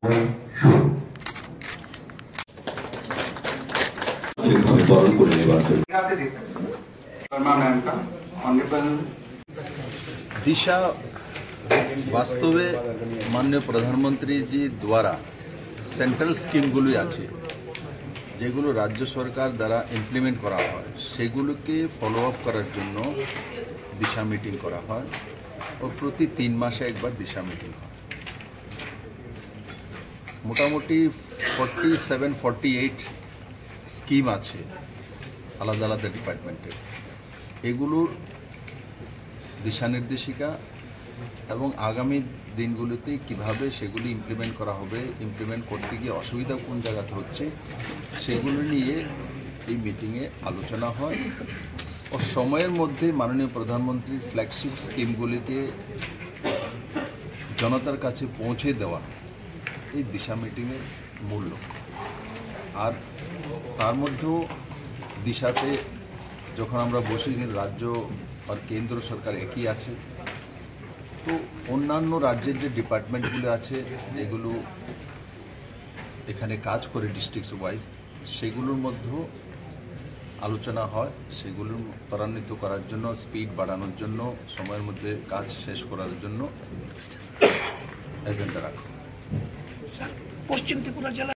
दिशा वास्तवे माननीय प्रधानमंत्री जी द्वारा सेंट्रल स्कीमगुली आछे जेगुलो राज्य सरकार द्वारा इमप्लिमेंट करा हय सेगुलोके फलो आप करार जन्य दिशा मीटिंग करा हय और प्रति 3 मासे एक बार दिशा मीटिंग हय मोटामुटी 47-48 स्कीम आछे आलादा आलादा डिपार्टमेंटेर एगुलोर दिशा निर्देशिका এবং আগামী দিনগুলোতে কিভাবে সেগুলি ইমপ্লিমেন্ট করা হবে ইমপ্লিমেন্ট করতে গিয়ে অসুবিধা কোন জায়গাতে হচ্ছে সেগুলো নিয়ে এই মিটিংয়ে আলোচনা হয় ও সময়ের মধ্যে মাননীয় প্রধানমন্ত্রীর ফ্ল্যাগশিপ স্কিমগুলিকে জনতার কাছে পৌঁছে দেওয়া এই দিশা মিটিংয়ের মূল লক্ষ্য। আর তার মধ্যেও দিশাতে যখন আমরা বসি রাজ্য আর কেন্দ্র সরকার একই আছে তো অন্যান্য রাজ্যের যে ডিপার্টমেন্টগুলো আছে যেগুলো এখানে কাজ করে ডিস্ট্রিক্ট ওয়াইজ সেগুলোর মধ্যেও আলোচনা হয় সেগুলো ত্বরান্বিত করার জন্য স্পিড বাড়ানোর জন্য সময়ের মধ্যে কাজ শেষ করার জন্য এজেন্ডা রাখা। পশ্চিম ত্রিপুরা জেলা